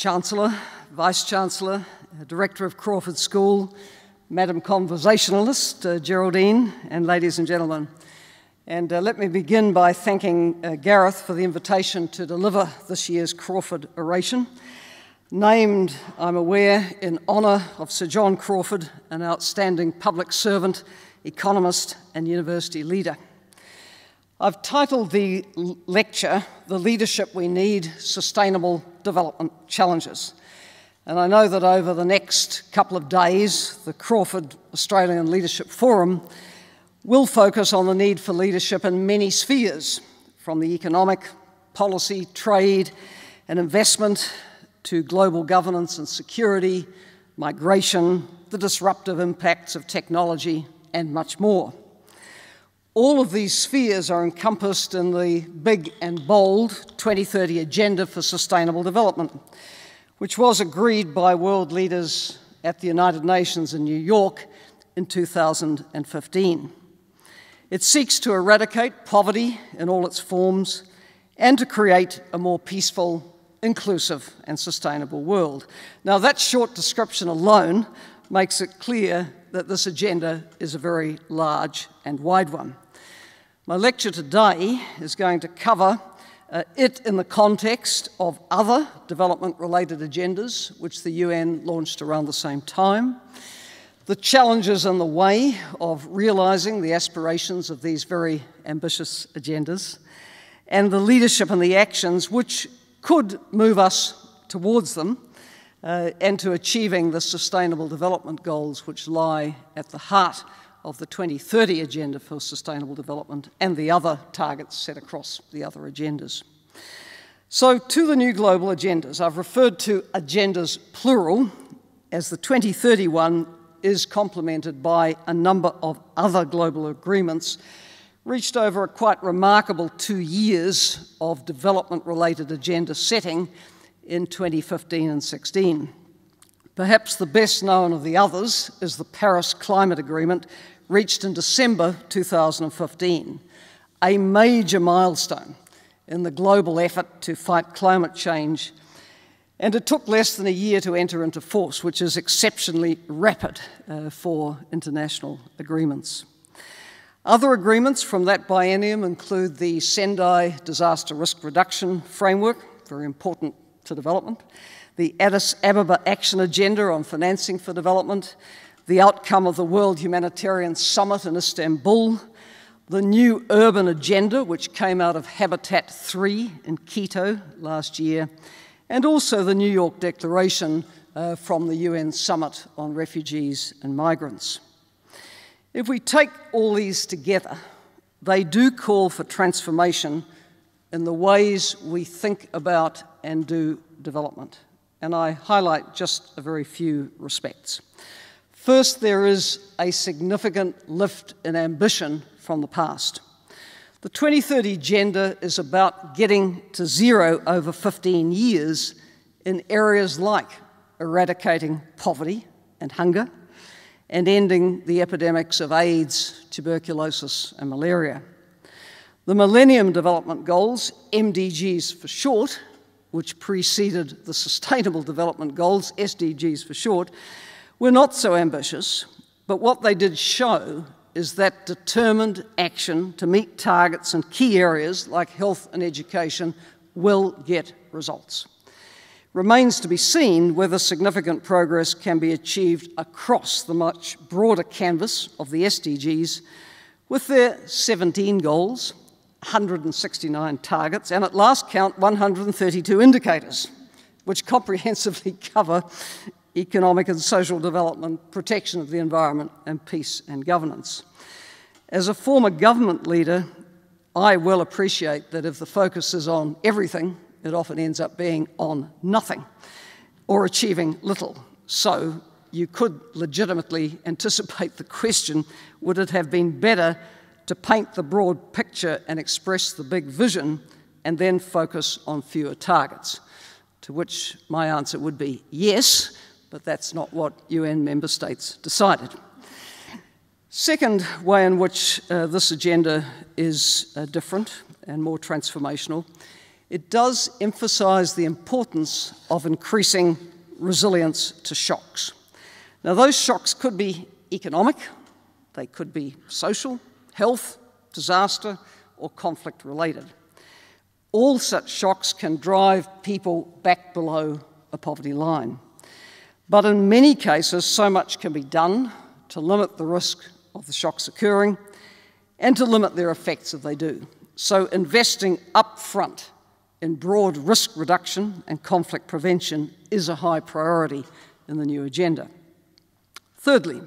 Chancellor, Vice-Chancellor, Director of Crawford School, Madam Conversationalist, Geraldine, and ladies and gentlemen. And let me begin by thanking Gareth for the invitation to deliver this year's Crawford Oration, named, I'm aware, in honour of Sir John Crawford, an outstanding public servant, economist and university leader. I've titled the lecture, "The Leadership We Need, Sustainable Development Challenges." And I know that over the next couple of days, the Crawford Australian Leadership Forum will focus on the need for leadership in many spheres, from the economic, policy, trade and investment to global governance and security, migration, the disruptive impacts of technology, and much more. All of these spheres are encompassed in the big and bold 2030 Agenda for Sustainable Development, which was agreed by world leaders at the United Nations in New York in 2015. It seeks to eradicate poverty in all its forms and to create a more peaceful, inclusive and sustainable world. Now, that short description alone makes it clear that this agenda is a very large and wide one. My lecture today is going to cover it in the context of other development-related agendas which the UN launched around the same time, the challenges in the way of realising the aspirations of these very ambitious agendas, and the leadership and the actions which could move us towards them and to achieving the Sustainable Development Goals which lie at the heart of the 2030 Agenda for Sustainable Development and the other targets set across the other agendas. So to the new global agendas, I've referred to agendas plural, as the 2030 one is complemented by a number of other global agreements reached over a quite remarkable 2 years of development-related agenda setting in 2015 and 16. Perhaps the best known of the others is the Paris Climate Agreement reached in December 2015, a major milestone in the global effort to fight climate change, and it took less than a year to enter into force, which is exceptionally rapid for international agreements. Other agreements from that biennium include the Sendai Disaster Risk Reduction Framework, very important to development, the Addis Ababa Action Agenda on Financing for Development, the outcome of the World Humanitarian Summit in Istanbul, the new Urban Agenda, which came out of Habitat 3 in Quito last year, and also the New York Declaration from the UN Summit on Refugees and Migrants. If we take all these together, they do call for transformation in the ways we think about and do development. And I highlight just a very few respects. First, there is a significant lift in ambition from the past. The 2030 Agenda is about getting to zero over 15 years in areas like eradicating poverty and hunger and ending the epidemics of AIDS, tuberculosis and malaria. The Millennium Development Goals, MDGs for short, which preceded the Sustainable Development Goals, SDGs for short, were not so ambitious, but what they did show is that determined action to meet targets in key areas like health and education will get results. Remains to be seen whether significant progress can be achieved across the much broader canvas of the SDGs with their 17 goals, 169 targets, and at last count 132 indicators, which comprehensively cover economic and social development, protection of the environment, and peace and governance. As a former government leader, I well appreciate that if the focus is on everything, it often ends up being on nothing or achieving little. So you could legitimately anticipate the question, would it have been better to paint the broad picture and express the big vision and then focus on fewer targets? To which my answer would be yes, but that's not what UN member states decided. Second way in which this agenda is different and more transformational it does emphasise the importance of increasing resilience to shocks. Now, those shocks could be economic, they could be social, health, disaster, or conflict-related. All such shocks can drive people back below a poverty line. But in many cases, so much can be done to limit the risk of the shocks occurring and to limit their effects if they do. So investing up front in broad risk reduction and conflict prevention is a high priority in the new agenda. Thirdly,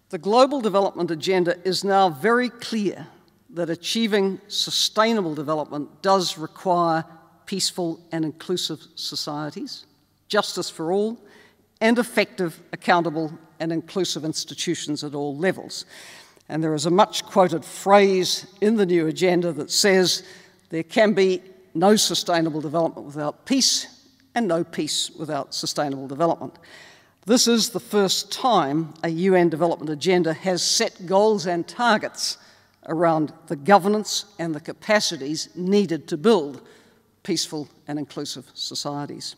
the Global Development Agenda is now very clear that achieving sustainable development does require peaceful and inclusive societies, justice for all, and effective, accountable, and inclusive institutions at all levels. And there is a much-quoted phrase in the new agenda that says there can be no sustainable development without peace and no peace without sustainable development. This is the first time a UN development agenda has set goals and targets around the governance and the capacities needed to build peaceful and inclusive societies.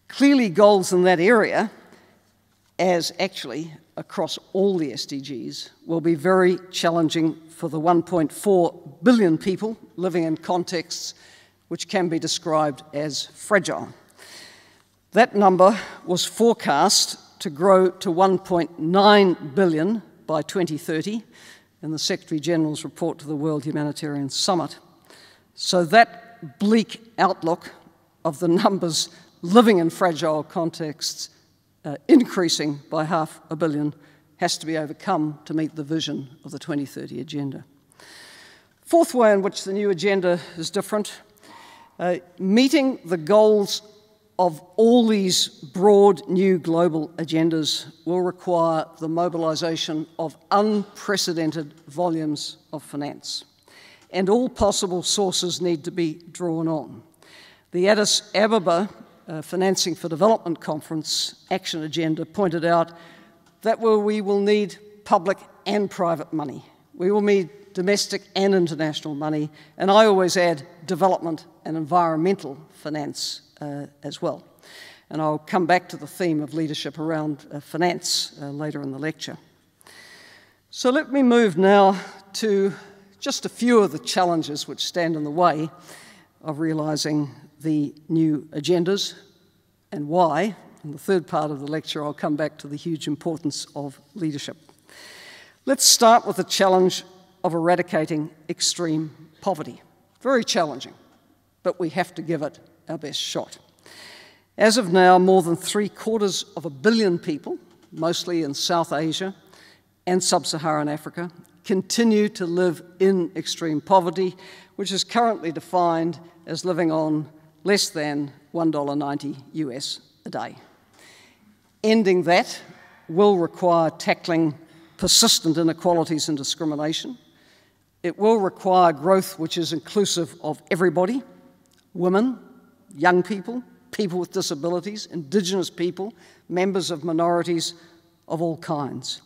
Clearly, goals in that area, as actually across all the SDGs, will be very challenging for the 1.4 billion people living in contexts which can be described as fragile. That number was forecast to grow to 1.9 billion by 2030 in the Secretary-General's report to the World Humanitarian Summit. So that bleak outlook of the numbers living in fragile contexts increasing by 500 million has to be overcome to meet the vision of the 2030 Agenda. Fourth way in which the new agenda is different, meeting the goals of all these broad new global agendas will require the mobilisation of unprecedented volumes of finance, and all possible sources need to be drawn on. The Addis Ababa Financing for Development Conference Action Agenda pointed out that we will need public and private money. We will need domestic and international money, and I always add development and environmental finance as well. And I'll come back to the theme of leadership around finance later in the lecture. So let me move now to just a few of the challenges which stand in the way of realising the new agendas and why. In the third part of the lecture, I'll come back to the huge importance of leadership. Let's start with the challenge of eradicating extreme poverty. Very challenging, but we have to give it our best shot. As of now, more than 750 million people, mostly in South Asia and Sub-Saharan Africa, continue to live in extreme poverty, which is currently defined as living on less than $1.90 US a day. Ending that will require tackling persistent inequalities and discrimination. It will require growth which is inclusive of everybody: women, young people, people with disabilities, Indigenous people, members of minorities of all kinds.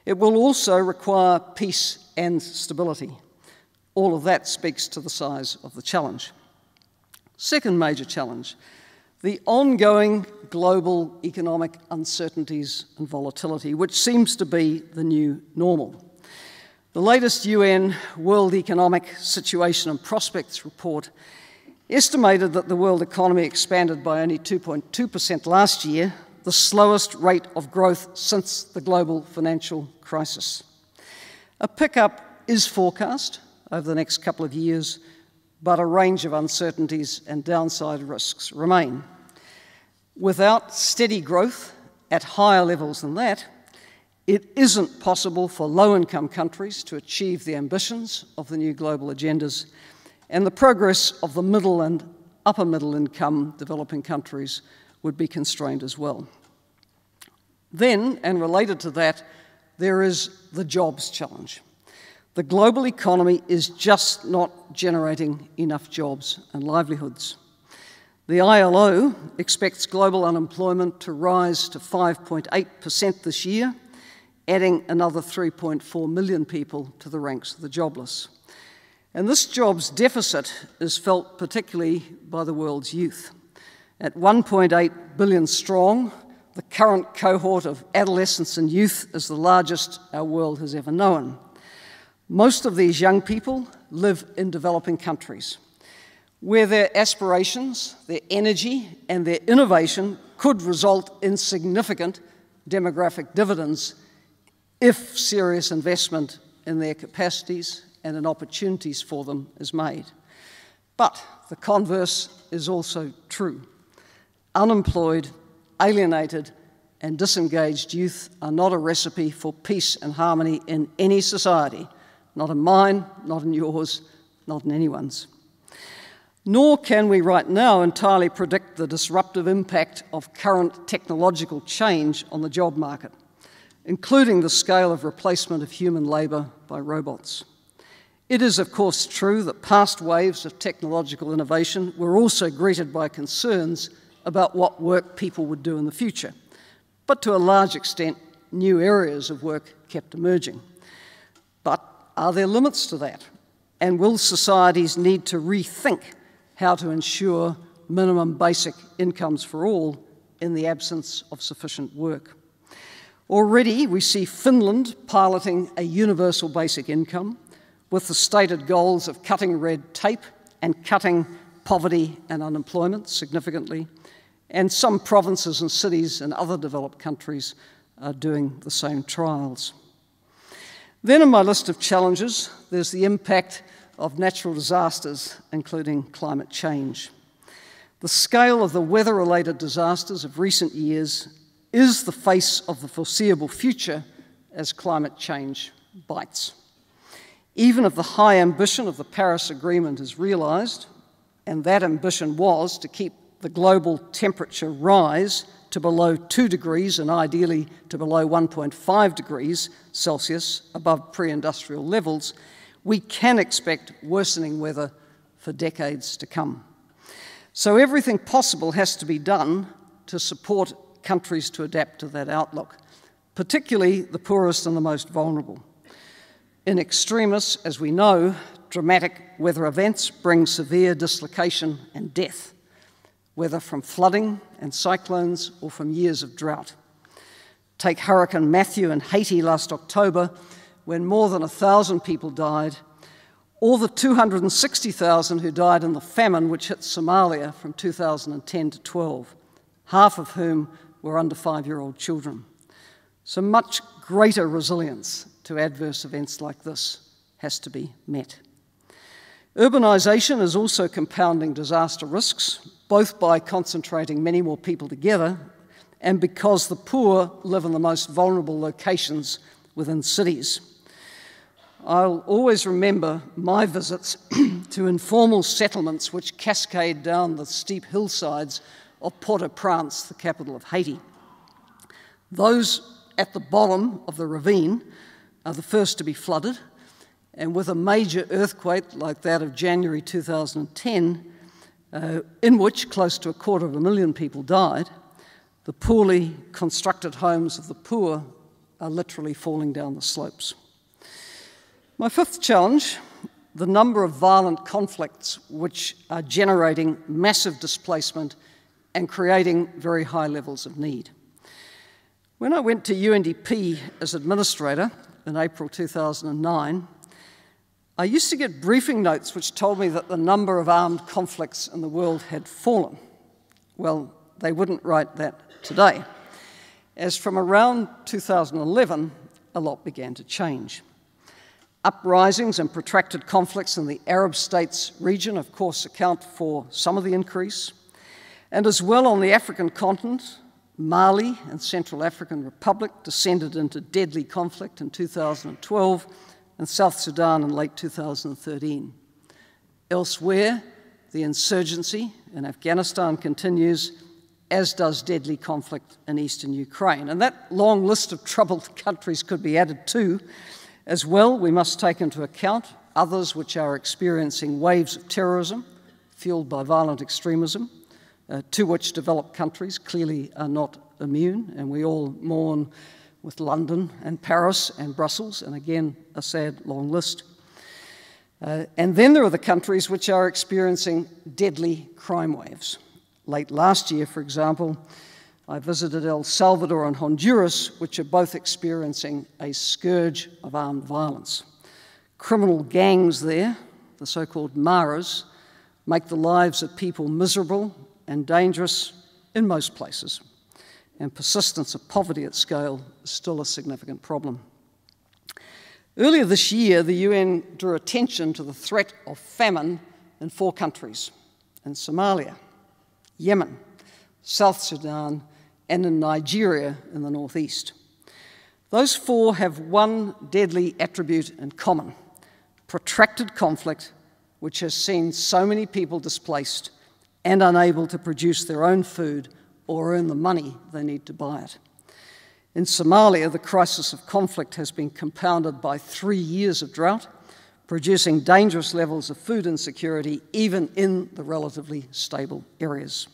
It will also require peace and stability. All of that speaks to the size of the challenge. Second major challenge, the ongoing global economic uncertainties and volatility, which seems to be the new normal. The latest UN World Economic Situation and Prospects report estimated that the world economy expanded by only 2.2% last year, the slowest rate of growth since the global financial crisis. A pickup is forecast over the next couple of years, but a range of uncertainties and downside risks remain. Without steady growth at higher levels than that, it isn't possible for low-income countries to achieve the ambitions of the new global agendas, and the progress of the middle and upper middle income developing countries would be constrained as well. Then, and related to that, there is the jobs challenge. The global economy is just not generating enough jobs and livelihoods. The ILO expects global unemployment to rise to 5.8% this year, adding another 3.4 million people to the ranks of the jobless. And this jobs deficit is felt particularly by the world's youth. At 1.8 billion strong, the current cohort of adolescents and youth is the largest our world has ever known. Most of these young people live in developing countries, where their aspirations, their energy, and their innovation could result in significant demographic dividends if serious investment in their capacities and in opportunities for them is made. But the converse is also true. Unemployed, alienated, and disengaged youth are not a recipe for peace and harmony in any society, not in mine, not in yours, not in anyone's. Nor can we right now entirely predict the disruptive impact of current technological change on the job market, including the scale of replacement of human labour by robots. It is, of course, true that past waves of technological innovation were also greeted by concerns about what work people would do in the future, but to a large extent, new areas of work kept emerging. But are there limits to that? And will societies need to rethink how to ensure minimum basic incomes for all in the absence of sufficient work? Already, we see Finland piloting a universal basic income with the stated goals of cutting red tape and cutting poverty and unemployment significantly, and some provinces and cities in other developed countries are doing the same trials. Then in my list of challenges, there's the impact of natural disasters, including climate change. The scale of the weather-related disasters of recent years is the face of the foreseeable future as climate change bites. Even if the high ambition of the Paris Agreement is realised, and that ambition was to keep the global temperature rise to below 2 degrees and ideally to below 1.5 degrees Celsius above pre-industrial levels, we can expect worsening weather for decades to come. So everything possible has to be done to support countries to adapt to that outlook, particularly the poorest and the most vulnerable. In extremis, as we know, dramatic weather events bring severe dislocation and death, whether from flooding and cyclones or from years of drought. Take Hurricane Matthew in Haiti last October, when more than 1,000 people died, or the 260,000 who died in the famine which hit Somalia from 2010 to 12, half of whom were under 5-year-old children. So much greater resilience to adverse events like this has to be met. Urbanisation is also compounding disaster risks, both by concentrating many more people together and because the poor live in the most vulnerable locations within cities. I'll always remember my visits to informal settlements which cascade down the steep hillsides of Port-au-Prince, the capital of Haiti. Those at the bottom of the ravine are the first to be flooded, and with a major earthquake like that of January 2010, in which close to 250,000 people died, the poorly constructed homes of the poor are literally falling down the slopes. My fifth challenge, the number of violent conflicts which are generating massive displacement and creating very high levels of need. When I went to UNDP as administrator in April 2009, I used to get briefing notes which told me that the number of armed conflicts in the world had fallen. Well, they wouldn't write that today, as from around 2011, a lot began to change. Uprisings and protracted conflicts in the Arab states region, of course, account for some of the increase, and as well on the African continent, Mali and Central African Republic descended into deadly conflict in 2012, and South Sudan in late 2013. Elsewhere, the insurgency in Afghanistan continues, as does deadly conflict in eastern Ukraine. And that long list of troubled countries could be added too. As well, we must take into account others which are experiencing waves of terrorism fueled by violent extremism, to which developed countries clearly are not immune, and we all mourn with London and Paris and Brussels, and again, a sad long list. And then there are the countries which are experiencing deadly crime waves. Late last year, for example, I visited El Salvador and Honduras, which are both experiencing a scourge of armed violence. Criminal gangs there, the so-called maras, make the lives of people miserable and dangerous in most places. And persistence of poverty at scale is still a significant problem. Earlier this year, the UN drew attention to the threat of famine in 4 countries: in Somalia, Yemen, South Sudan, and in Nigeria in the northeast. Those 4 have one deadly attribute in common: protracted conflict, which has seen so many people displaced and unable to produce their own food or earn the money they need to buy it. In Somalia, the crisis of conflict has been compounded by 3 years of drought, producing dangerous levels of food insecurity even in the relatively stable areas.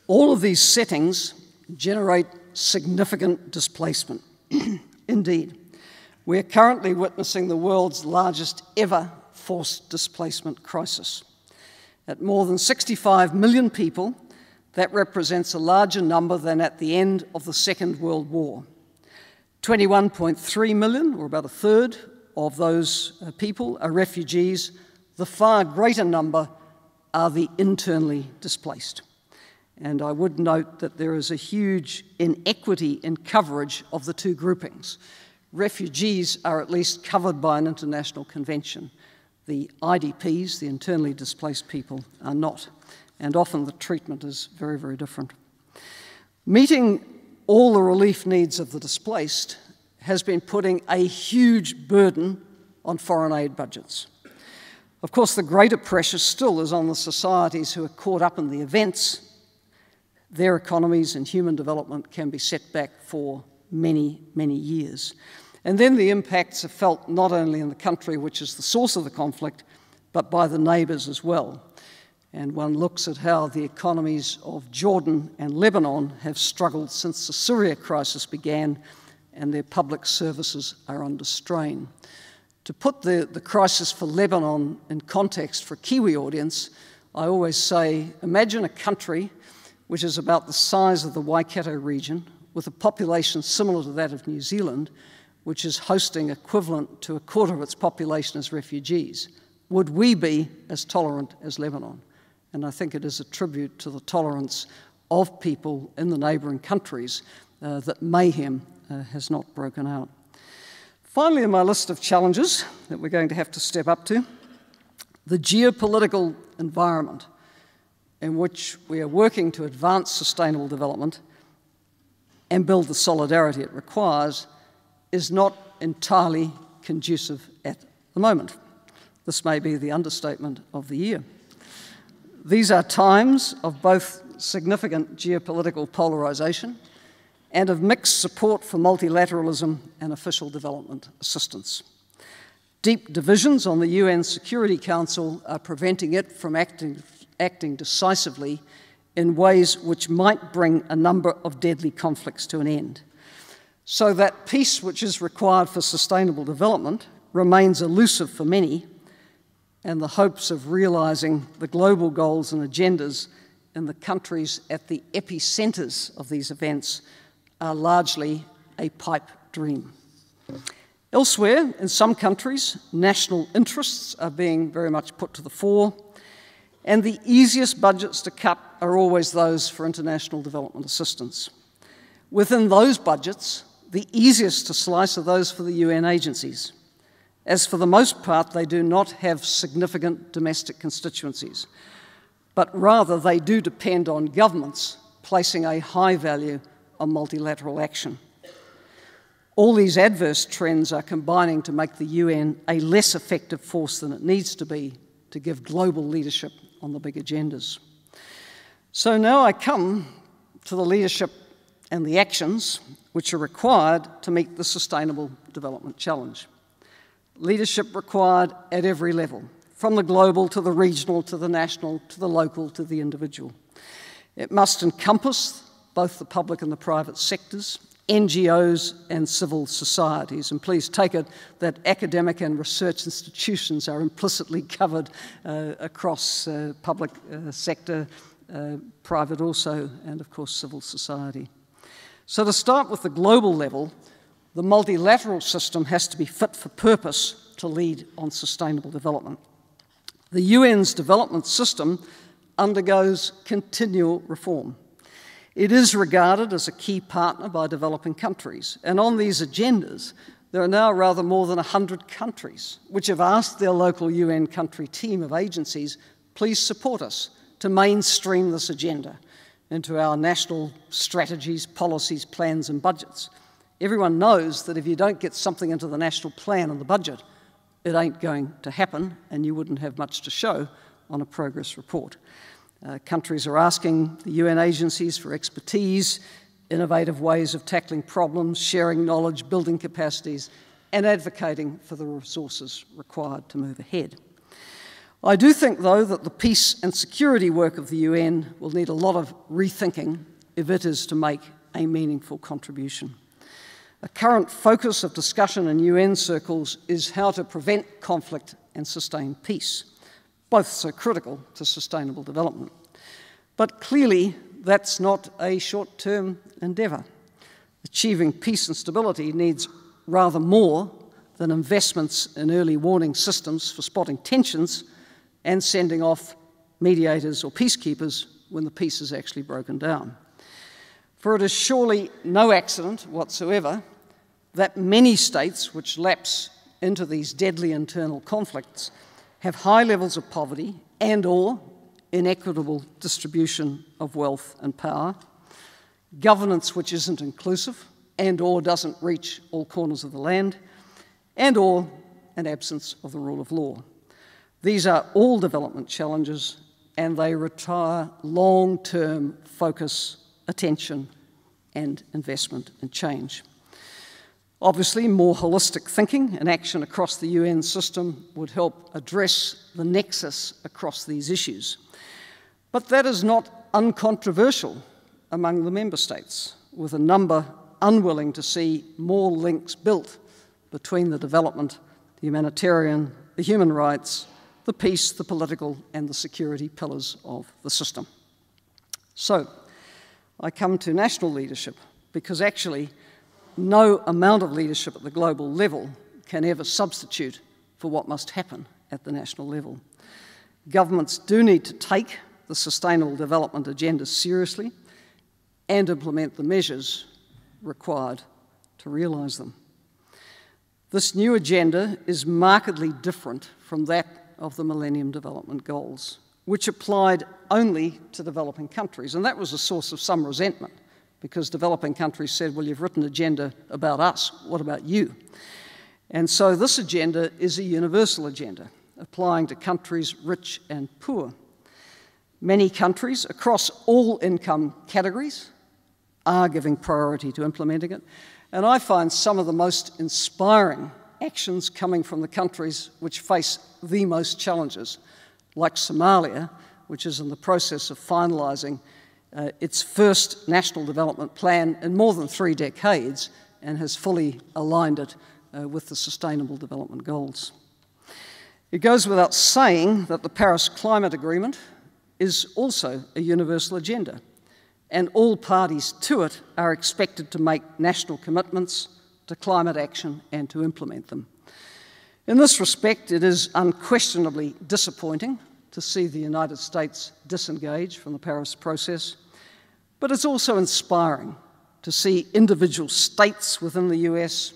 All of these settings generate significant displacement. Indeed, we are currently witnessing the world's largest ever forced displacement crisis. At more than 65 million people, that represents a larger number than at the end of the Second World War. 21.3 million, or about a third of those people, are refugees. The far greater number are the internally displaced. And I would note that there is a huge inequity in coverage of the 2 groupings. Refugees are at least covered by an international convention. The IDPs, the internally displaced people, are not. And often the treatment is very, very different. Meeting all the relief needs of the displaced has been putting a huge burden on foreign aid budgets. Of course, the greater pressure still is on the societies who are caught up in the events. Their economies and human development can be set back for many, many years. And then the impacts are felt not only in the country which is the source of the conflict, but by the neighbours as well. And one looks at how the economies of Jordan and Lebanon have struggled since the Syria crisis began, and their public services are under strain. To put the crisis for Lebanon in context for a Kiwi audience, I always say, imagine a country which is about the size of the Waikato region, with a population similar to that of New Zealand, which is hosting equivalent to a quarter of its population as refugees. Would we be as tolerant as Lebanon? And I think it is a tribute to the tolerance of people in the neighbouring countries that mayhem has not broken out. Finally, in my list of challenges that we're going to have to step up to, the geopolitical environment in which we are working to advance sustainable development and build the solidarity it requires is not entirely conducive at the moment. This may be the understatement of the year. These are times of both significant geopolitical polarisation and of mixed support for multilateralism and official development assistance. Deep divisions on the UN Security Council are preventing it from acting decisively in ways which might bring a number of deadly conflicts to an end. So that peace which is required for sustainable development remains elusive for many, and the hopes of realising the global goals and agendas in the countries at the epicentres of these events are largely a pipe dream. Elsewhere, in some countries, national interests are being very much put to the fore, and the easiest budgets to cut are always those for international development assistance. Within those budgets, the easiest to slice are those for the UN agencies, as for the most part they do not have significant domestic constituencies, but rather they do depend on governments placing a high value on multilateral action. All these adverse trends are combining to make the UN a less effective force than it needs to be to give global leadership on the big agendas. So now I come to the leadership and the actions which are required to meet the Sustainable Development Challenge. Leadership required at every level, from the global to the regional to the national to the local to the individual. It must encompass both the public and the private sectors NGOs and civil societies. And please take it that academic and research institutions are implicitly covered across public sector, private also, and of course civil society. So to start with the global level, the multilateral system has to be fit for purpose to lead on sustainable development. The UN's development system undergoes continual reform. It is regarded as a key partner by developing countries, and on these agendas, there are now rather more than 100 countries which have asked their local UN country team of agencies, please support us to mainstream this agenda into our national strategies, policies, plans and budgets. Everyone knows that if you don't get something into the national plan and the budget, it ain't going to happen, and you wouldn't have much to show on a progress report. Countries are asking the UN agencies for expertise, innovative ways of tackling problems, sharing knowledge, building capacities, and advocating for the resources required to move ahead. I do think, though, that the peace and security work of the UN will need a lot of rethinking if it is to make a meaningful contribution. A current focus of discussion in UN circles is how to prevent conflict and sustain peace, both so critical to sustainable development. But clearly, that's not a short-term endeavour. Achieving peace and stability needs rather more than investments in early warning systems for spotting tensions and sending off mediators or peacekeepers when the peace is actually broken down. For it is surely no accident whatsoever that many states which lapse into these deadly internal conflicts have high levels of poverty and/or inequitable distribution of wealth and power, governance which isn't inclusive and/or doesn't reach all corners of the land, and/or an absence of the rule of law. These are all development challenges, and they require long-term focus, attention, and investment and change. Obviously, more holistic thinking and action across the UN system would help address the nexus across these issues. But that is not uncontroversial among the member states, with a number unwilling to see more links built between the development, the humanitarian, the human rights, the peace, the political, and the security pillars of the system. So, I come to national leadership because actually no amount of leadership at the global level can ever substitute for what must happen at the national level. Governments do need to take the Sustainable Development Agenda seriously and implement the measures required to realise them. This new agenda is markedly different from that of the Millennium Development Goals, which applied only to developing countries. And that was a source of some resentment, because developing countries said, well, you've written an agenda about us, what about you? And so this agenda is a universal agenda, applying to countries rich and poor. Many countries across all income categories are giving priority to implementing it. And I find some of the most inspiring actions coming from the countries which face the most challenges, like Somalia, which is in the process of finalising its first national development plan in more than 3 decades and has fully aligned it with the Sustainable Development Goals. It goes without saying that the Paris Climate Agreement is also a universal agenda, and all parties to it are expected to make national commitments to climate action and to implement them. In this respect, it is unquestionably disappointing to see the United States disengage from the Paris process, but it's also inspiring to see individual states within the US,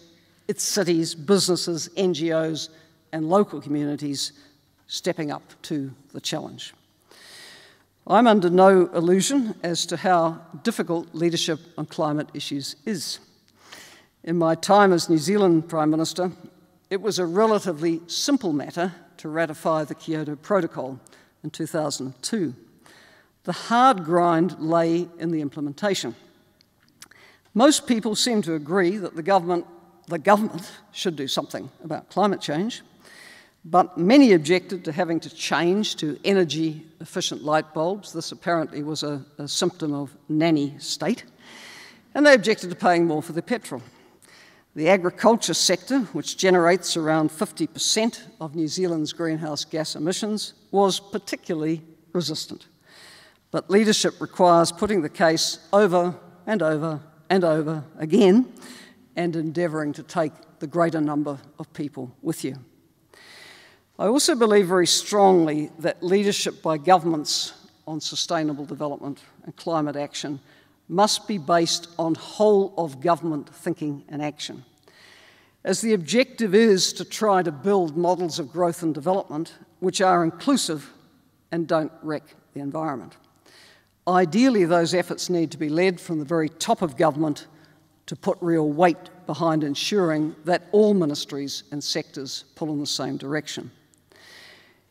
its cities, businesses, NGOs, and local communities stepping up to the challenge. I'm under no illusion as to how difficult leadership on climate issues is. In my time as New Zealand Prime Minister, it was a relatively simple matter to ratify the Kyoto Protocol in 2002. The hard grind lay in the implementation. Most people seem to agree that the government should do something about climate change, but many objected to having to change to energy-efficient light bulbs. This apparently was a symptom of nanny state. and they objected to paying more for their petrol. The agriculture sector, which generates around 50% of New Zealand's greenhouse gas emissions, was particularly resistant. But leadership requires putting the case over and over and over again and endeavouring to take the greater number of people with you. I also believe very strongly that leadership by governments on sustainable development and climate action must be based on whole-of-government thinking and action. As the objective is to try to build models of growth and development which are inclusive and don't wreck the environment. Ideally, those efforts need to be led from the very top of government to put real weight behind ensuring that all ministries and sectors pull in the same direction.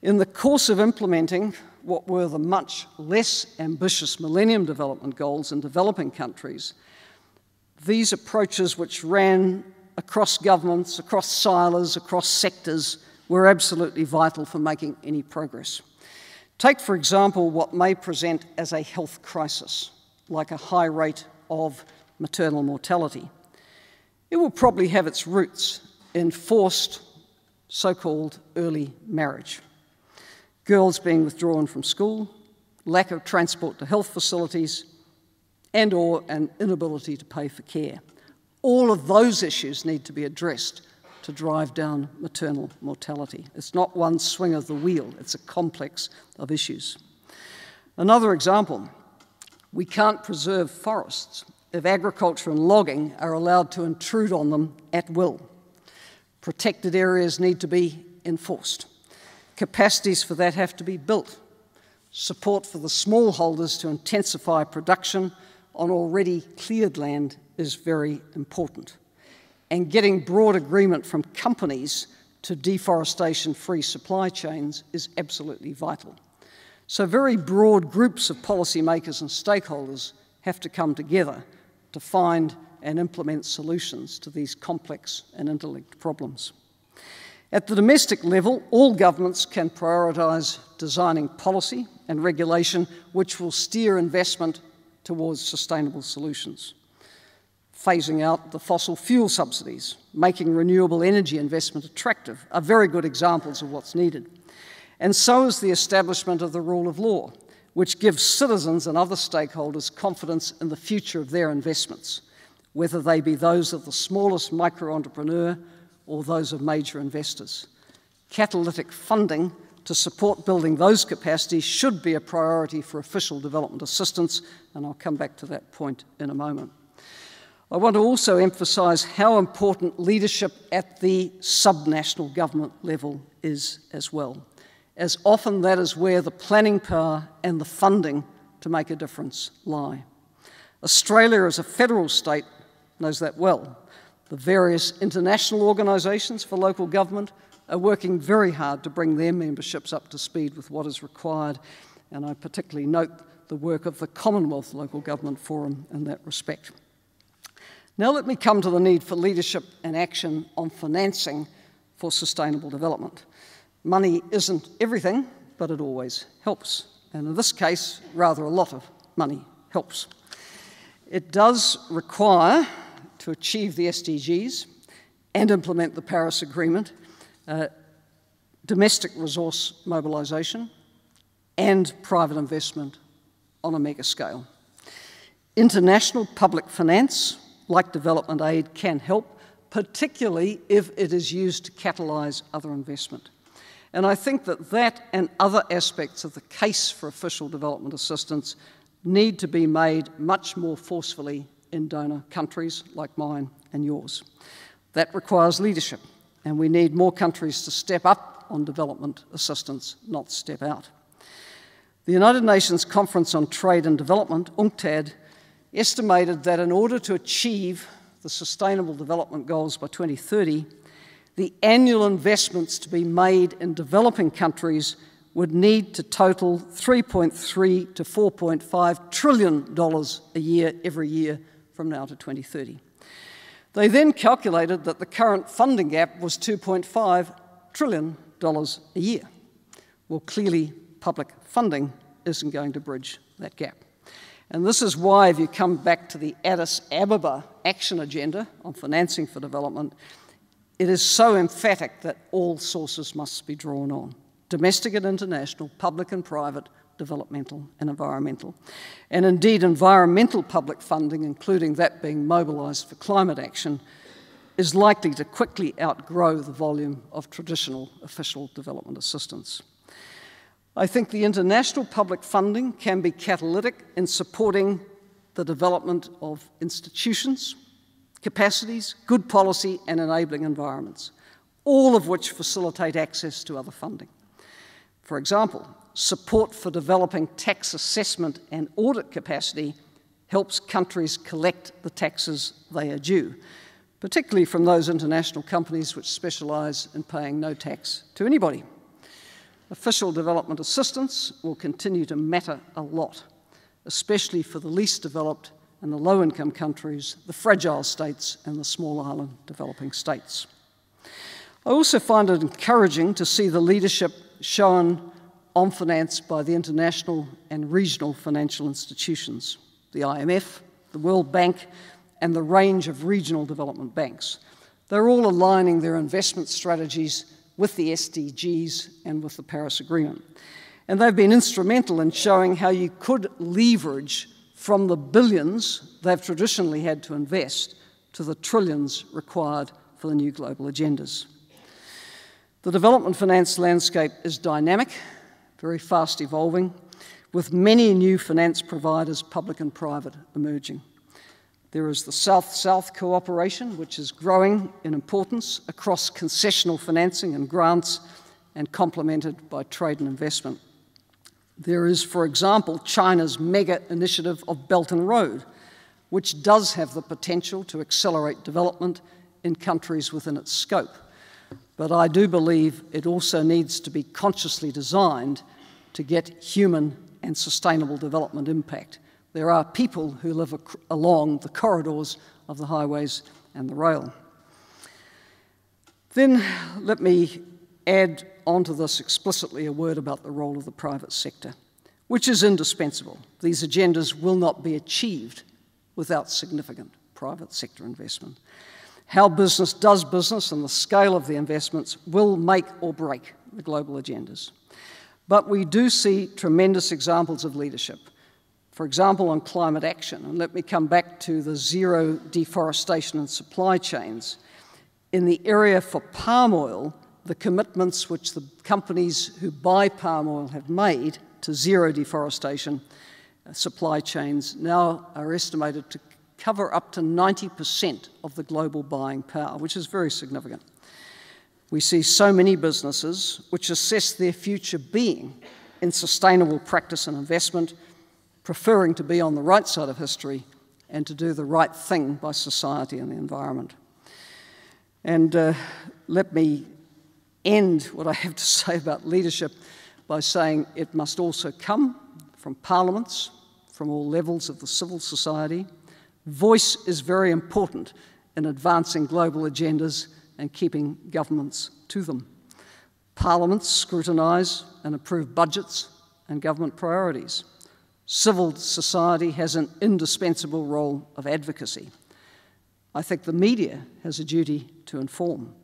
In the course of implementing what were the much less ambitious Millennium Development Goals in developing countries, these approaches which ran across governments, across silos, across sectors, were absolutely vital for making any progress. Take, for example, what may present as a health crisis, like a high rate of maternal mortality. It will probably have its roots in forced so-called early marriage. Girls being withdrawn from school, lack of transport to health facilities, and/or an inability to pay for care. All of those issues need to be addressed to drive down maternal mortality. It's not one swing of the wheel, it's a complex of issues. Another example, we can't preserve forests if agriculture and logging are allowed to intrude on them at will. Protected areas need to be enforced. Capacities for that have to be built. Support for the smallholders to intensify production on already cleared land is very important. And getting broad agreement from companies to deforestation-free supply chains is absolutely vital. So very broad groups of policymakers and stakeholders have to come together to find and implement solutions to these complex and interlinked problems. At the domestic level, all governments can prioritise designing policy and regulation which will steer investment towards sustainable solutions. Phasing out the fossil fuel subsidies, making renewable energy investment attractive are very good examples of what's needed. And so is the establishment of the rule of law, which gives citizens and other stakeholders confidence in the future of their investments, whether they be those of the smallest micro-entrepreneur or those of major investors. Catalytic funding to support building those capacities should be a priority for official development assistance, and I'll come back to that point in a moment. I want to also emphasise how important leadership at the subnational government level is as well, as often that is where the planning power and the funding to make a difference lie. Australia as a federal state knows that well. The various international organisations for local government are working very hard to bring their memberships up to speed with what is required, and I particularly note the work of the Commonwealth Local Government Forum in that respect. Now let me come to the need for leadership and action on financing for sustainable development. Money isn't everything, but it always helps. And in this case, rather a lot of money helps. It does require, to achieve the SDGs and implement the Paris Agreement, domestic resource mobilisation and private investment on a mega scale. International public finance, like development aid, can help, particularly if it is used to catalyse other investment. And I think that that and other aspects of the case for official development assistance need to be made much more forcefully in donor countries like mine and yours. That requires leadership, and we need more countries to step up on development assistance, not step out. The United Nations Conference on Trade and Development, UNCTAD, estimated that in order to achieve the Sustainable Development Goals by 2030, the annual investments to be made in developing countries would need to total $3.3 to $4.5 trillion a year every year from now to 2030. They then calculated that the current funding gap was $2.5 trillion a year. Well, clearly public funding isn't going to bridge that gap. And this is why, if you come back to the Addis Ababa Action Agenda on financing for development, it is so emphatic that all sources must be drawn on: domestic and international, public and private, developmental and environmental. And indeed, environmental public funding, including that being mobilised for climate action, is likely to quickly outgrow the volume of traditional official development assistance. I think the international public funding can be catalytic in supporting the development of institutions, capacities, good policy and enabling environments, all of which facilitate access to other funding. For example, support for developing tax assessment and audit capacity helps countries collect the taxes they are due, particularly from those international companies which specialise in paying no tax to anybody. Official development assistance will continue to matter a lot, especially for the least developed and the low-income countries, the fragile states and the small island developing states. I also find it encouraging to see the leadership shown on finance by the international and regional financial institutions, the IMF, the World Bank, and the range of regional development banks. They're all aligning their investment strategies with the SDGs and with the Paris Agreement. And they've been instrumental in showing how you could leverage from the billions they've traditionally had to invest to the trillions required for the new global agendas. The development finance landscape is dynamic, very fast evolving, with many new finance providers, public and private, emerging. There is the South-South cooperation, which is growing in importance across concessional financing and grants and complemented by trade and investment. There is, for example, China's mega initiative of Belt and Road, which does have the potential to accelerate development in countries within its scope. But I do believe it also needs to be consciously designed to get human and sustainable development impact. There are people who live along the corridors of the highways and the rail. Then let me add onto this explicitly a word about the role of the private sector, which is indispensable. These agendas will not be achieved without significant private sector investment. How business does business and the scale of the investments will make or break the global agendas. But we do see tremendous examples of leadership. For example, on climate action, and let me come back to the zero deforestation and supply chains. In the area for palm oil, the commitments which the companies who buy palm oil have made to zero deforestation supply chains now are estimated to cover up to 90% of the global buying power, which is very significant. We see so many businesses which assess their future being in sustainable practice and investment, preferring to be on the right side of history and to do the right thing by society and the environment. And let me end what I have to say about leadership by saying it must also come from parliaments, from all levels of the civil society. Voice is very important in advancing global agendas and keeping governments to them. Parliaments scrutinise and approve budgets and government priorities. Civil society has an indispensable role of advocacy. I think the media has a duty to inform.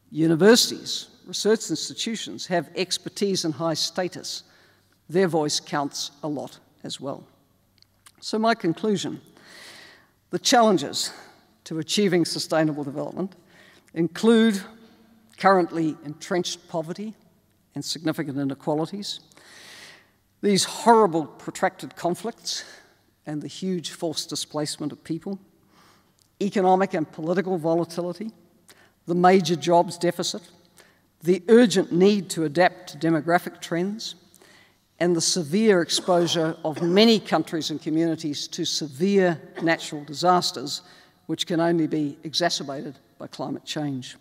Universities, research institutions have expertise and high status. Their voice counts a lot as well. So my conclusion, the challenges to achieving sustainable development include currently entrenched poverty and significant inequalities, these horrible protracted conflicts and the huge forced displacement of people, economic and political volatility, the major jobs deficit, the urgent need to adapt to demographic trends, and the severe exposure of many countries and communities to severe natural disasters, which can only be exacerbated by climate change.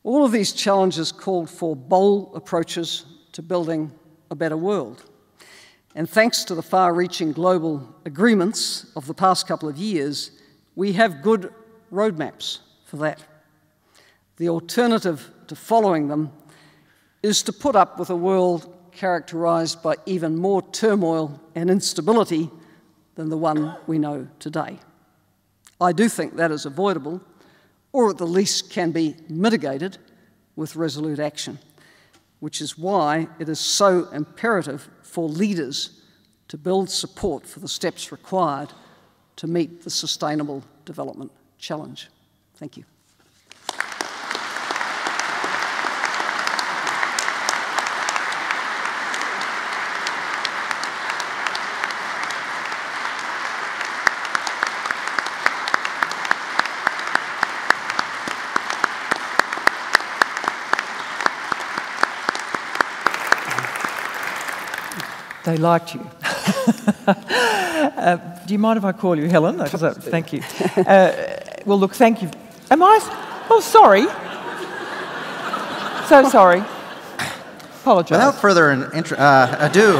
All of these challenges called for bold approaches to building a better world. And thanks to the far-reaching global agreements of the past couple of years, we have good roadmaps for that. The alternative to following them is to put up with a world characterised by even more turmoil and instability than the one we know today. I do think that is avoidable, or at the least can be mitigated with resolute action, which is why it is so imperative for leaders to build support for the steps required to meet the Sustainable Development Challenge. Thank you. They liked you. Do you mind if I call you Helen? Thank you. Well, look, thank you. Am I? Oh, sorry. So sorry. Apologise. Without further ado,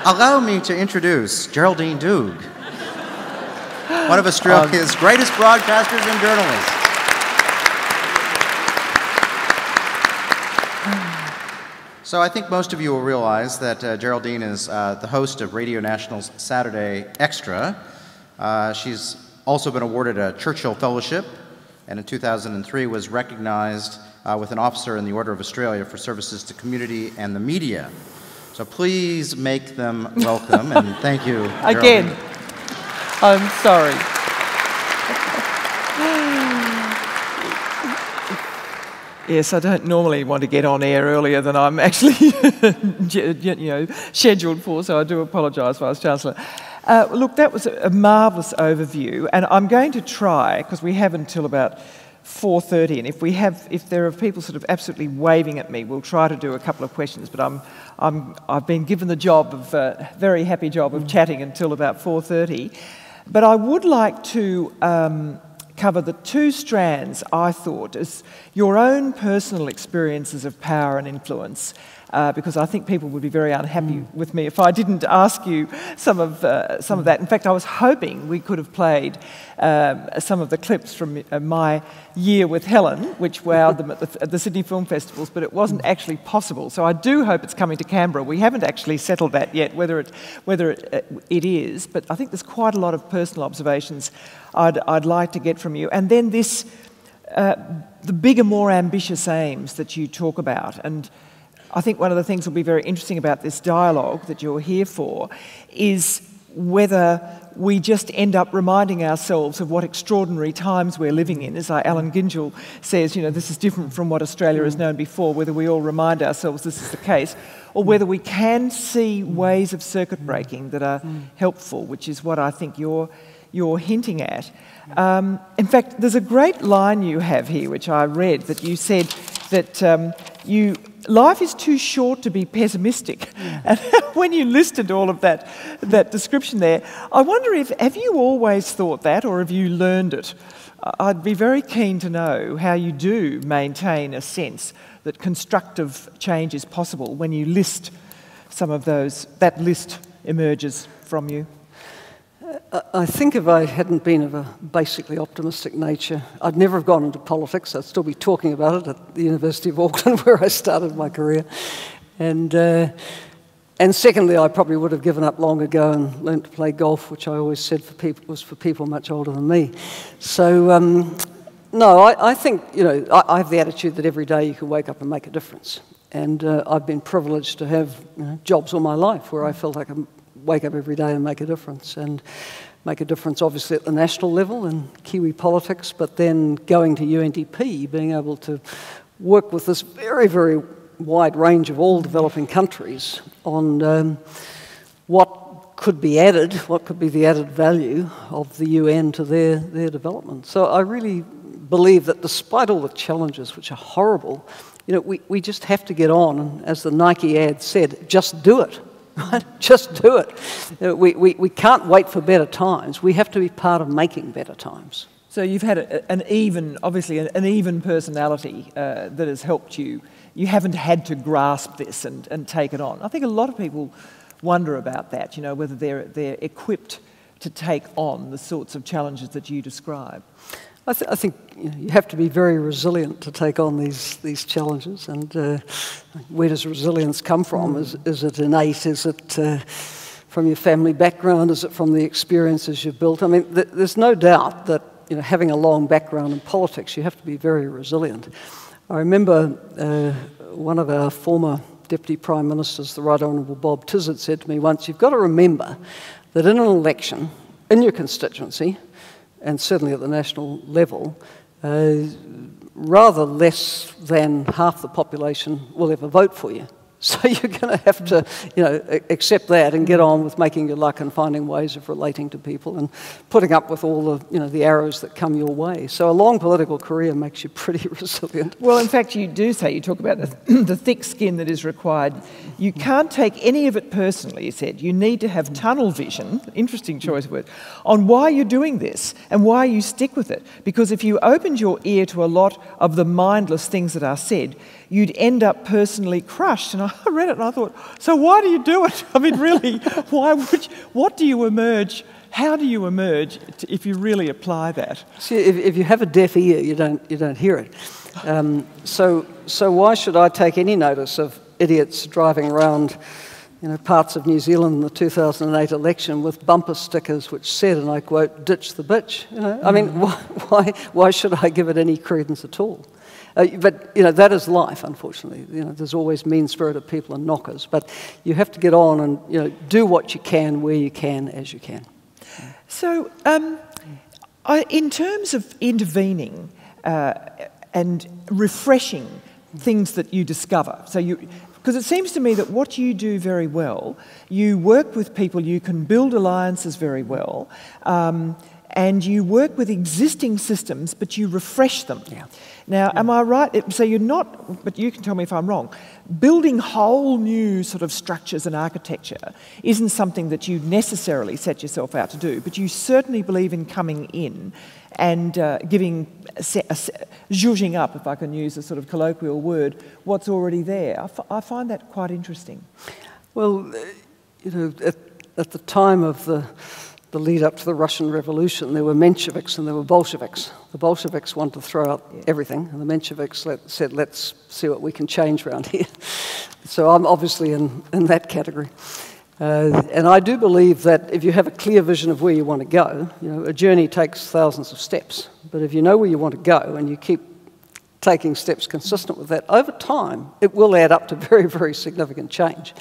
allow me to introduce Geraldine Doogue, one of Australia's greatest broadcasters and journalists. So I think most of you will realize that Geraldine is the host of Radio National's Saturday Extra. She's also been awarded a Churchill Fellowship, and in 2003 was recognized with an Officer in the Order of Australia for services to community and the media. So please make them welcome, and thank you, Geraldine. Again, I'm sorry. Yes, I don't normally want to get on air earlier than I'm actually scheduled for, so I do apologise, Vice-Chancellor. Look, that was a marvellous overview, and I'm going to try, because we have until about 4:30, and if there are people sort of absolutely waving at me, we'll try to do a couple of questions, but I've been given the job of, very happy job of chatting until about 4:30. But I would like to cover the two strands, I thought, as your own personal experiences of power and influence, because I think people would be very unhappy with me if I didn't ask you some of that. In fact, I was hoping we could have played some of the clips from my year with Helen, which wowed them at the Sydney Film Festivals, but it wasn't actually possible. So I do hope it's coming to Canberra. We haven't actually settled that yet, whether it is, but I think there's quite a lot of personal observations I'd like to get from you. And then this, the bigger, more ambitious aims that you talk about. And I think one of the things that will be very interesting about this dialogue that you're here for is whether we just end up reminding ourselves of what extraordinary times we're living in. As Alan Gingell says, this is different from what Australia has known before, whether we all remind ourselves this is the case, or whether we can see ways of circuit breaking that are helpful, which is what I think you're hinting at. In fact, there's a great line you have here, which I read, that you said that life is too short to be pessimistic. And when you listed all of that description there, I wonder have you always thought that, or have you learned it? I'd be very keen to know how you do maintain a sense that constructive change is possible when you list some of that list emerges from you. I think if I hadn't been of a basically optimistic nature, I'd never have gone into politics. I'd still be talking about it at the University of Auckland, where I started my career. And secondly, I probably would have given up long ago and learnt to play golf, which I always said was for people much older than me. So, no, I think, I have the attitude that every day you can wake up and make a difference. And I've been privileged to have jobs all my life where I felt I could wake up every day and make a difference, and make a difference obviously at the national level in Kiwi politics, but then going to UNDP, being able to work with this very, very wide range of all developing countries on what could be added, what could be the added value of the UN to their development. So I really believe that despite all the challenges, which are horrible, we just have to get on, and as the Nike ad said, just do it. Right? Just do it. We can't wait for better times. We have to be part of making better times. So you've had an even personality that has helped you. You haven't had to grasp this and take it on. I think a lot of people wonder about that, whether they're equipped to take on the sorts of challenges that you describe. I think you have to be very resilient to take on these challenges. And where does resilience come from? Is it innate? Is it from your family background? Is it from the experiences you've built? I mean, there's no doubt that, you know, having a long background in politics, you have to be very resilient. I remember one of our former Deputy Prime Ministers, the Right Honourable Bob Tizard, said to me once, you've got to remember that in an election, in your constituency, and certainly at the national level, rather less than half the population will ever vote for you. So you're going to have to, you know, accept that and get on with making your luck and finding ways of relating to people and putting up with all the, you know, the arrows that come your way. So a long political career makes you pretty resilient. Well, in fact, you do say, you talk about the thick skin that is required. You can't take any of it personally, you said. You need to have tunnel vision, interesting choice of words, on why you're doing this and why you stick with it. Because if you opened your ear to a lot of the mindless things that are said, you'd end up personally crushed. And I read it and I thought, so why do you do it? I mean, really, why would you, what do you emerge? How do you emerge if you really apply that? See, if you have a deaf ear, you don't hear it. So why should I take any notice of idiots driving around, you know, parts of New Zealand in the 2008 election with bumper stickers which said, and I quote, "ditch the bitch"? You know, I mean, why should I give it any credence at all? But, you know, that is life, unfortunately. You know, there's always mean-spirited people and knockers. But you have to get on and, you know, do what you can, where you can, as you can. So, in terms of intervening and refreshing things that you discover, so because it seems to me that what you do very well, you work with people, you can build alliances very well, and you work with existing systems, but you refresh them. Yeah. Now, am I right? So you're not, but you can tell me if I'm wrong, building whole new sort of structures and architecture isn't something that you necessarily set yourself out to do, but you certainly believe in coming in and zhuzhing up, if I can use a sort of colloquial word, what's already there. I find that quite interesting. Well, you know, at the time of the lead up to the Russian Revolution, there were Mensheviks and there were Bolsheviks. The Bolsheviks wanted to throw out everything, and the Mensheviks said, let's see what we can change around here. So I'm obviously in that category. And I do believe that if you have a clear vision of where you want to go, you know, a journey takes thousands of steps. But if you know where you want to go and you keep taking steps consistent with that, over time, it will add up to very, very significant change.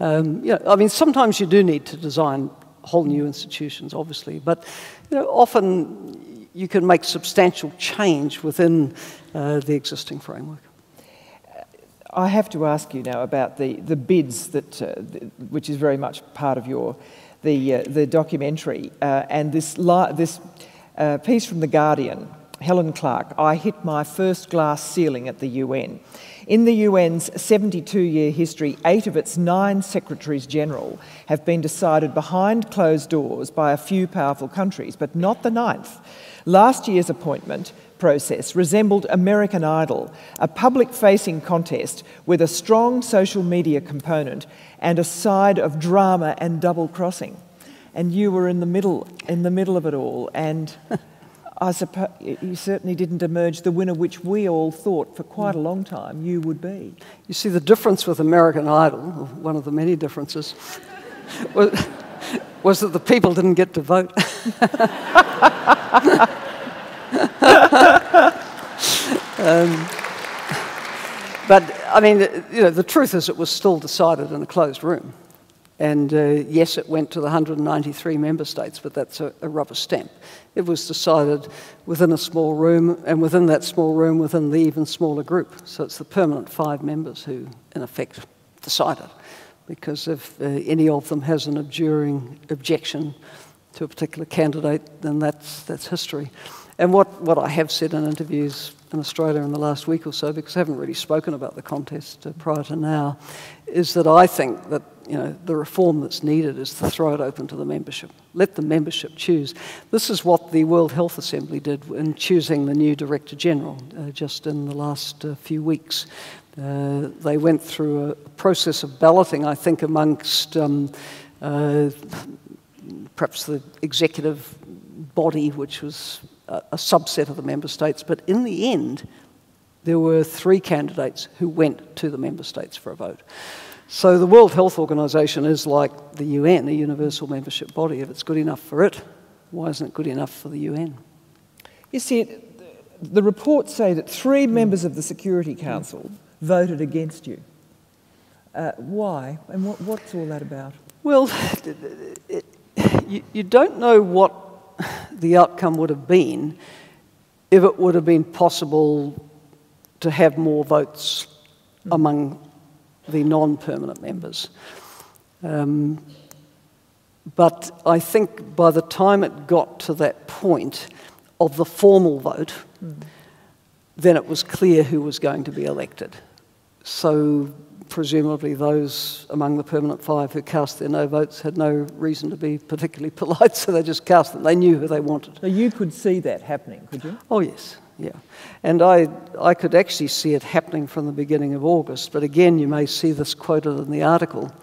You know, I mean, sometimes you do need to design whole new institutions, obviously, but you know, often you can make substantial change within the existing framework. I have to ask you now about the bids that, which is very much part of the documentary, and this piece from The Guardian, Helen Clark, "I hit my first glass ceiling at the UN." In the UN's 72-year history, 8 of its 9 Secretaries-General have been decided behind closed doors by a few powerful countries, but not the 9th. Last year's appointment process resembled American Idol, a public-facing contest with a strong social media component and a side of drama and double-crossing. And you were in the middle of it all, and I suppose you certainly didn't emerge the winner which we all thought for quite a long time you would be. You see, the difference with American Idol, one of the many differences, was that the people didn't get to vote. But, I mean, you know, the truth is it was still decided in a closed room. And yes, it went to the 193 member states, but that's a rubber stamp. It was decided within a small room, and within that small room, within the even smaller group. So it's the permanent 5 members who, in effect, decided. Because if any of them has an enduring objection to a particular candidate, then that's history. And what I have said in interviews in Australia in the last week or so, because I haven't really spoken about the contest prior to now, is that I think that, you know, the reform that's needed is to throw it open to the membership. Let the membership choose. This is what the World Health Assembly did in choosing the new Director General just in the last few weeks. They went through a process of balloting, I think, amongst perhaps the executive body, which was a subset of the member states, but in the end, there were 3 candidates who went to the member states for a vote. So the World Health Organization is like the UN, a universal membership body. If it's good enough for it, why isn't it good enough for the UN? You see, the reports say that 3 members of the Security Council voted against you. Why? And what's all that about? Well, you don't know what the outcome would have been if it would have been possible to have more votes among the non-permanent members. But I think by the time it got to that point of the formal vote, then it was clear who was going to be elected. So presumably those among the permanent 5 who cast their no votes had no reason to be particularly polite, so they just cast them. They knew who they wanted. So you could see that happening, could you? Oh, yes, yeah. And I could actually see it happening from the beginning of August, but again, you may see this quoted in the article.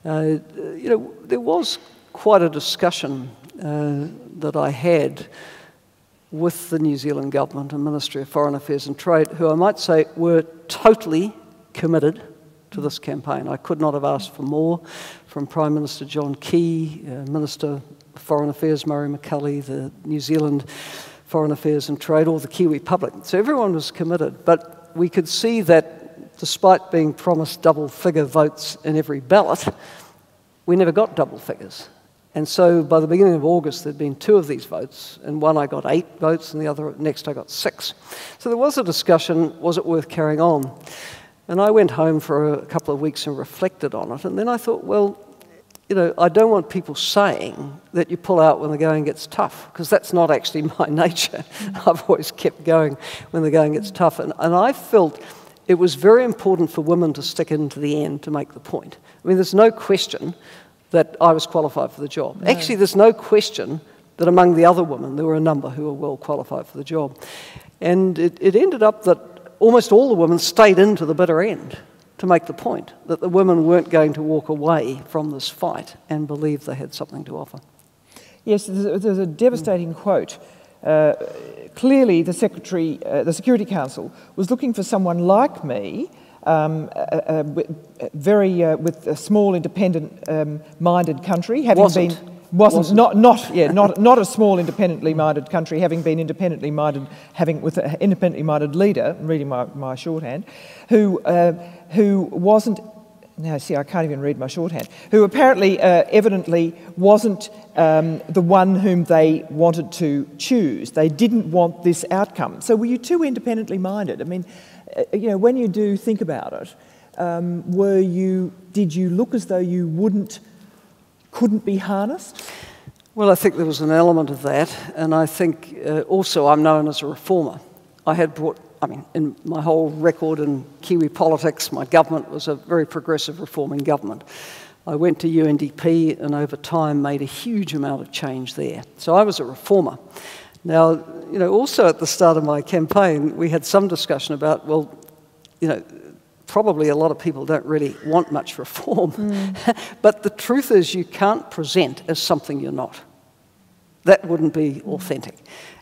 There was quite a discussion that I had with the New Zealand Government and Ministry of Foreign Affairs and Trade, who I might say were totally committed to this campaign. I could not have asked for more from Prime Minister John Key, Minister of Foreign Affairs Murray McCully, the New Zealand Foreign Affairs and Trade, or the Kiwi public. So everyone was committed, but we could see that despite being promised double-figure votes in every ballot, we never got double figures. And so by the beginning of August, there'd been 2 of these votes, and one I got 8 votes, and the other next I got 6. So there was a discussion, was it worth carrying on? And I went home for a couple of weeks and reflected on it, and then I thought, well, I don't want people saying that you pull out when the going gets tough, because that's not actually my nature. I've always kept going when the going gets tough, and I felt it was very important for women to stick in to the end to make the point. I mean, there's no question that I was qualified for the job. No. Actually, there's no question that among the other women, there were a number who were well qualified for the job. And it ended up that almost all the women stayed into the bitter end to make the point that the women weren't going to walk away from this fight and believe they had something to offer. Yes, there's a devastating quote. Clearly, the Security Council was looking for someone like me, with a small independent-minded country, not a small independently minded country, having been independently minded, with an independently minded leader, reading my shorthand, who wasn't. Now, see, I can't even read my shorthand. Who apparently, evidently, wasn't the one whom they wanted to choose. They didn't want this outcome. So, were you too independently minded? I mean, when you do think about it, did you look as though you couldn't be harnessed? Well, I think there was an element of that, and I think also I'm known as a reformer. In my whole record in Kiwi politics, my government was a very progressive reforming government. I went to UNDP and over time made a huge amount of change there. So I was a reformer. Now, also at the start of my campaign, we had some discussion about, probably a lot of people don't really want much reform. But the truth is you can't present as something you're not. That wouldn't be authentic.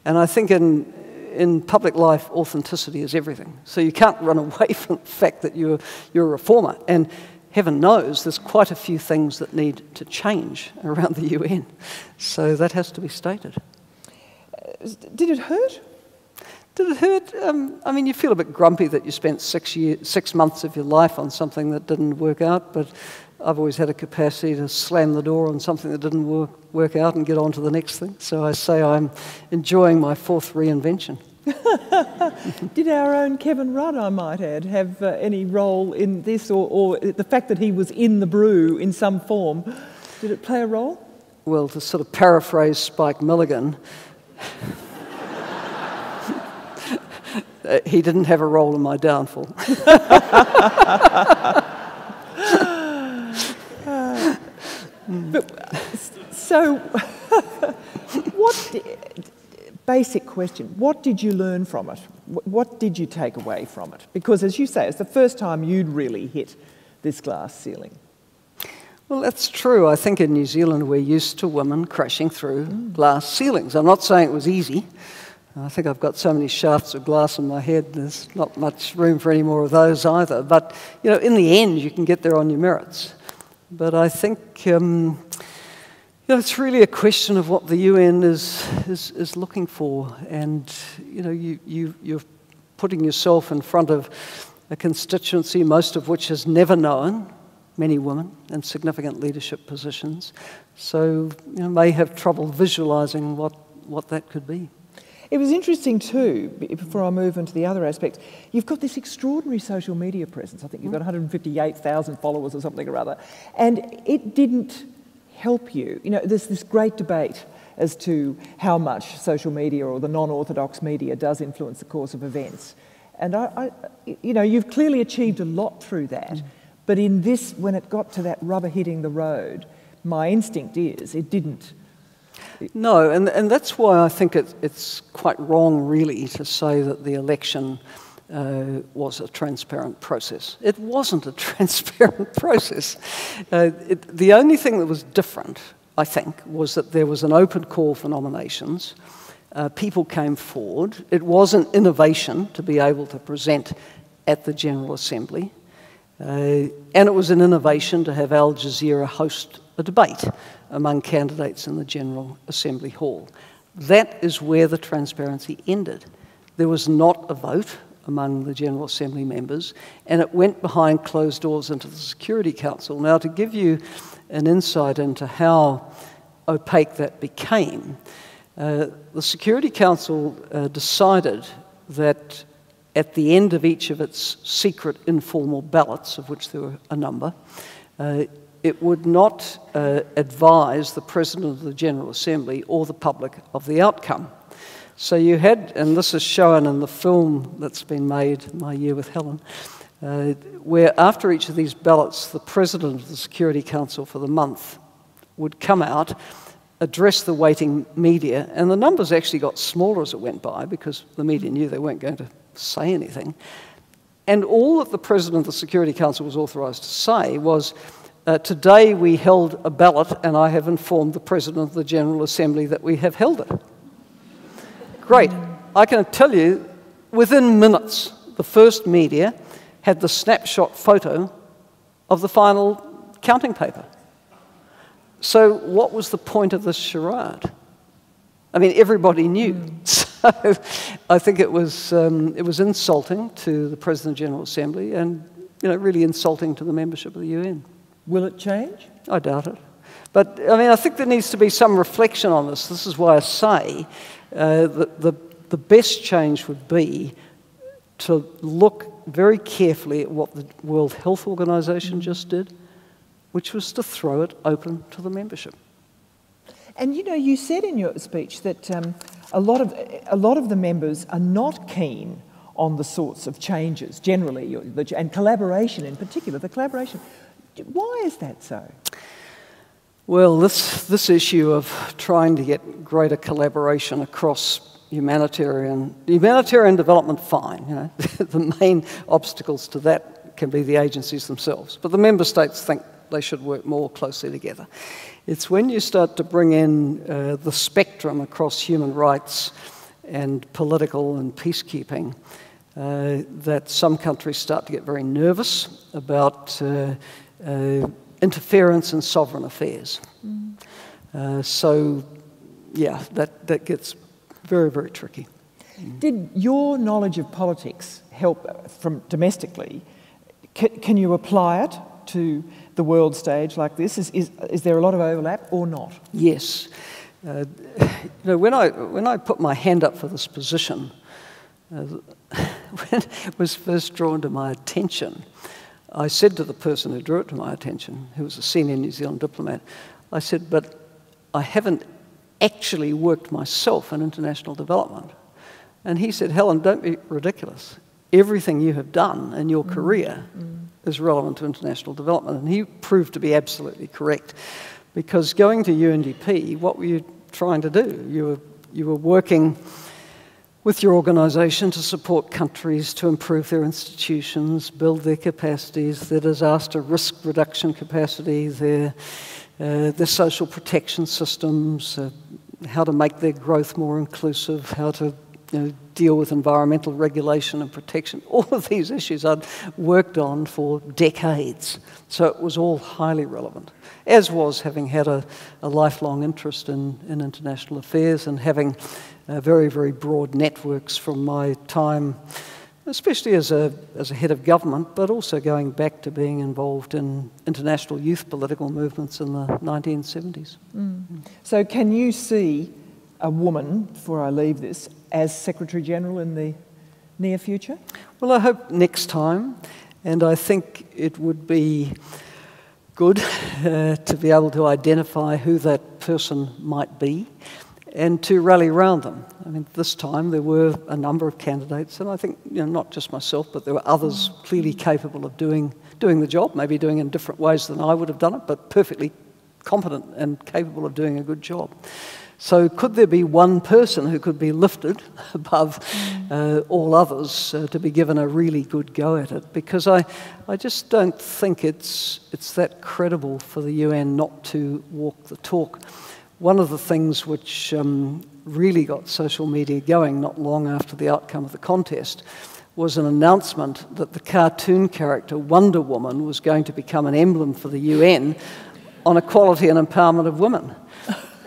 And I think in public life, authenticity is everything. So you can't run away from the fact that you're a reformer. And heaven knows there's quite a few things that need to change around the UN. So that has to be stated. Did it hurt? Did it hurt? You feel a bit grumpy that you spent 6 months of your life on something that didn't work out, but I've always had a capacity to slam the door on something that didn't work out and get on to the next thing. So I say I'm enjoying my 4th reinvention. Did our own Kevin Rudd, I might add, have any role in this, or the fact that he was in the brew in some form, did it play a role? Well, to sort of paraphrase Spike Milligan, he didn't have a role in my downfall. Basic question, what did you learn from it? What did you take away from it? Because, as you say, it's the first time you'd really hit this glass ceiling. Well, that's true. I think in New Zealand we're used to women crashing through glass ceilings. I'm not saying it was easy. I think I've got so many shafts of glass in my head, there's not much room for any more of those either. But, you know, in the end, you can get there on your merits. But I think, you know, it's really a question of what the UN is looking for. And, you know, you're putting yourself in front of a constituency, most of which has never known many women in significant leadership positions. So, you know, may have trouble visualising what that could be. It was interesting too, before I move into the other aspects, you've got this extraordinary social media presence. I think you've got 158,000 followers or something or other. And it didn't help you. You know, there's this great debate as to how much social media or the non-orthodox media does influence the course of events. And you know, you've clearly achieved a lot through that. But in this, when it got to that rubber hitting the road, my instinct is it didn't. No, and that's why I think it's quite wrong, really, to say that the election was a transparent process. It wasn't a transparent process. The only thing that was different, I think, was that there was an open call for nominations. People came forward. It was an innovation to be able to present at the General Assembly. And it was an innovation to have Al Jazeera host a debate among candidates in the General Assembly Hall. That is where the transparency ended. There was not a vote among the General Assembly members, and it went behind closed doors into the Security Council. Now, to give you an insight into how opaque that became, the Security Council decided that at the end of each of its secret informal ballots, of which there were a number, it would not advise the President of the General Assembly or the public of the outcome. So you had, and this is shown in the film that's been made, My Year with Helen, where after each of these ballots, the President of the Security Council for the month would come out, address the waiting media, and the numbers actually got smaller as it went by because the media knew they weren't going to say anything. And all that the President of the Security Council was authorised to say was, today we held a ballot and I have informed the President of the General Assembly that we have held it. Great. I can tell you, within minutes, the first media had the snapshot photo of the final counting paper. So what was the point of this charade? I mean, everybody knew. So I think it was insulting to the President of the General Assembly and, you know, really insulting to the membership of the UN. Will it change? I doubt it. But, I mean, I think there needs to be some reflection on this. This is why I say that the best change would be to look very carefully at what the World Health Organization just did, which was to throw it open to the membership. And, you know, you said in your speech that a lot of the members are not keen on the sorts of changes generally, and collaboration in particular, the collaboration. Why is that so? Well, this issue of trying to get greater collaboration across humanitarian development, fine. You know, the main obstacles to that can be the agencies themselves. But the member states think they should work more closely together. It's when you start to bring in the spectrum across human rights and political and peacekeeping that some countries start to get very nervous about interference in sovereign affairs. So, yeah, that gets very, very tricky. Did your knowledge of politics help from domestically? Can you apply it to the world stage like this? Is there a lot of overlap or not? Yes. You know, when I put my hand up for this position, when it was first drawn to my attention, I said to the person who drew it to my attention, who was a senior New Zealand diplomat, I said, but I haven't actually worked myself in international development. And he said, Helen, don't be ridiculous. Everything you have done in your career is relevant to international development. And he proved to be absolutely correct. Because going to UNDP, what were you trying to do? You were working with your organisation to support countries to improve their institutions, build their capacities, their disaster risk reduction capacity, their social protection systems, how to make their growth more inclusive, how to deal with environmental regulation and protection. All of these issues I'd worked on for decades, so it was all highly relevant, as was having had a lifelong interest in international affairs and having very, very broad networks from my time, especially as a head of government, but also going back to being involved in international youth political movements in the 1970s. So can you see a woman, before I leave this, as Secretary-General in the near future? Well, I hope next time, and I think it would be good to be able to identify who that person might be and to rally around them. I mean, this time there were a number of candidates, and I think, not just myself, but there were others clearly capable of doing the job, maybe doing it in different ways than I would have done it, but perfectly competent and capable of doing a good job. So could there be one person who could be lifted above all others to be given a really good go at it? Because I just don't think it's that credible for the UN not to walk the talk. One of the things which really got social media going not long after the outcome of the contest was an announcement that the cartoon character Wonder Woman was going to become an emblem for the UN on equality and empowerment of women.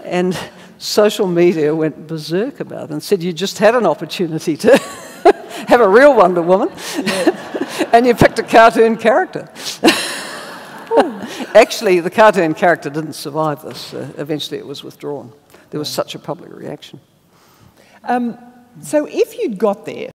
And social media went berserk about it and said, you just had an opportunity to have a real Wonder Woman, and you picked a cartoon character. Actually, the cartoon character didn't survive this. Eventually it was withdrawn. There was such a public reaction. So if you'd got there